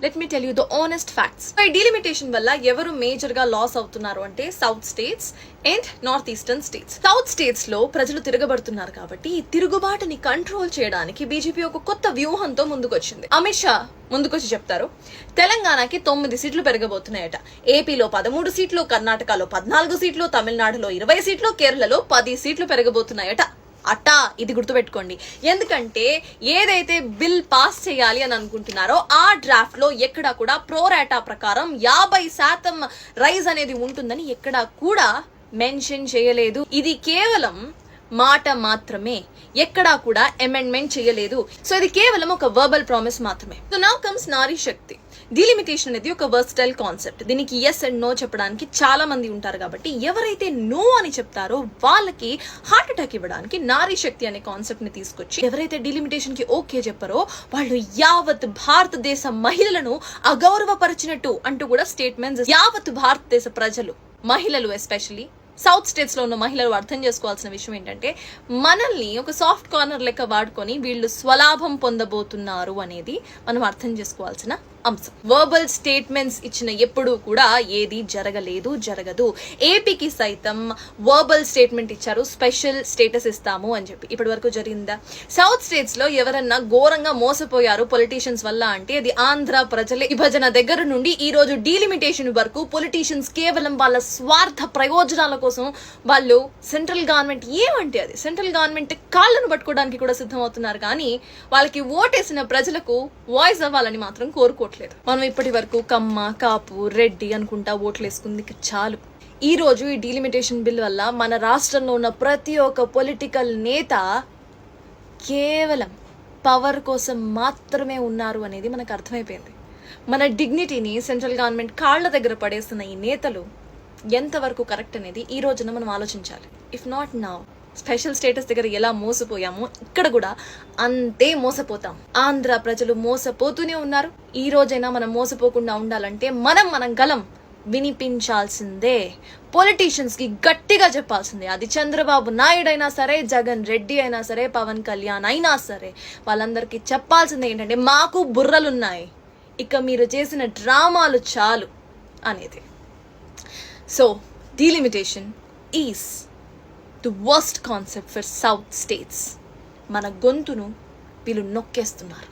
Let me tell you the honest facts. ఈ delimitation వల్ల ఎవరు మేజర్ గా లాస్ అవుతున్నారు అంటే south states and north eastern states. South states లో ప్రజలు తిరగబడుతున్నారు కాబట్టి ఈ తిరుగుబాటుని కంట్రోల్ చేయడానికి బీజేపీ ఒక కొత్త వ్యూహంతో ముందుకొచ్చింది. అమిత్ షా ముందుకొచ్చి చెప్తారు, తెలంగాణకి 9 సీట్లు పెరగబోతున్నాయట, ఏపీలో 13 సీట్లు, కర్ణాటకలో 14 సీట్లు, తమిళనాడులో 20 సీట్లు, కేరళలో 10 సీట్లు పెరగబోతున్నాయట. అట్టా ఇది గుర్తుపెట్టుకోండి. ఎందుకంటే ఏదైతే బిల్ పాస్ చేయాలి అని అనుకుంటున్నారో ఆ డ్రాఫ్ట్ లో ఎక్కడా కూడా ప్రోరాటా ప్రకారం 50% రైజ్ అనేది ఉంటుందని ఎక్కడా కూడా మెన్షన్ చేయలేదు. ఇది కేవలం మాట మాత్రమే, ఎక్కడా కూడా అమెండ్మెంట్ చేయలేదు. సో ఇది కేవలం ఒక వర్బల్ ప్రామిస్ మాత్రమే. సో నౌ కమ్స్ నారీ శక్తి. డీలిమిటేషన్ అనేది ఒక వర్స్టైల్ కాన్సెప్ట్. దీనికి ఎస్ అండ్ నో చెప్పడానికి చాలా మంది ఉంటారు కాబట్టి ఎవరైతే నో అని చెప్తారో వాళ్ళకి హార్ట్ అటాక్ ఇవ్వడానికి నారీ శక్తి అనే కాన్సెప్ట్ ని తీసుకొచ్చి ఎవరైతే డీలిమిటేషన్ కి ఓకే చెప్పారో వాళ్ళు యావత్ భారతదేశ మహిళలను అగౌరవపరిచినట్టు అంటూ కూడా స్టేట్మెంట్స్. యావత్ భారతదేశ ప్రజలు, మహిళలు ఎస్పెషల్లీ సౌత్ స్టేట్స్ లో ఉన్న మహిళలు అర్థం చేసుకోవాల్సిన విషయం ఏంటంటే మనల్ని ఒక సాఫ్ట్ కార్నర్ లెక్క వాడుకొని వీళ్ళు స్వలాభం పొందబోతున్నారు అనేది మనం అర్థం చేసుకోవాల్సిన అంశం. వర్బల్ స్టేట్మెంట్స్ ఇచ్చిన ఎప్పుడూ కూడా ఏది జరగలేదు, జరగదు. ఏపీకి సైతం వర్బల్ స్టేట్మెంట్ ఇచ్చారు, స్పెషల్ స్టేటస్ ఇస్తాము అని చెప్పి. ఇప్పటి వరకు జరిగిందా? సౌత్ స్టేట్స్ లో ఎవరన్నా ఘోరంగా మోసపోయారు పొలిటీషియన్స్ వల్ల అంటే అది ఆంధ్ర ప్రజలే. విభజన దగ్గర నుండి ఈ రోజు డీలిమిటేషన్ వరకు పొలిటీషియన్స్ కేవలం వాళ్ళ స్వార్థ ప్రయోజనాల కోసం వాళ్ళు సెంట్రల్ గవర్నమెంట్ ఏమంటే అది సెంట్రల్ గవర్నమెంట్ కాళ్ళను పట్టుకోవడానికి కూడా సిద్ధమవుతున్నారు, కానీ వాళ్ళకి ఓటేసిన ప్రజలకు వాయిస్ అవ్వాలని మాత్రం కోరుకోవట్లేదు. మనం ఇప్పటి వరకు కమ్మ, కాపు, రెడ్డి అనుకుంటా ఓట్లు వేసుకుంది చాలు. ఈ రోజు ఈ డీలిమిటేషన్ బిల్ వల్ల మన రాష్ట్రంలో ఉన్న ప్రతి ఒక్క పొలిటికల్ నేత కేవలం పవర్ కోసం మాత్రమే ఉన్నారు అనేది మనకు అర్థమైపోయింది. మన డిగ్నిటీని సెంట్రల్ గవర్నమెంట్ కాళ్ళ దగ్గర పడేస్తున్న ఈ నేతలు ఎంతవరకు కరెక్ట్ అనేది ఈ రోజున మనం ఆలోచించాలి. If not now special status దగ్గర ఎలా మోసపోయామో ఇక్కడ కూడా అంతే మోసపోతాం. ఆంధ్ర ప్రజలు మోసపోతూనే ఉన్నారు. ఈ రోజైనా మనం మోసపోకుండా ఉండాలంటే మనం గలం వినిపించాల్సిందే. పొలిటీషియన్స్ కి గట్టిగా చెప్పాల్సిందే. అది చంద్రబాబు నాయుడు అయినా సరే, జగన్ రెడ్డి అయినా సరే, పవన్ కళ్యాణ్ అయినా సరే, వాళ్ళందరికీ చెప్పాల్సిందే ఏంటంటే మాకు బుర్రలున్నాయి, ఇక మీరు చేసిన డ్రామాలు చాలు అనేది. So delimitation is the worst concept for south states. మన గొంతును వీళ్ళు నొక్కేస్తున్నారు.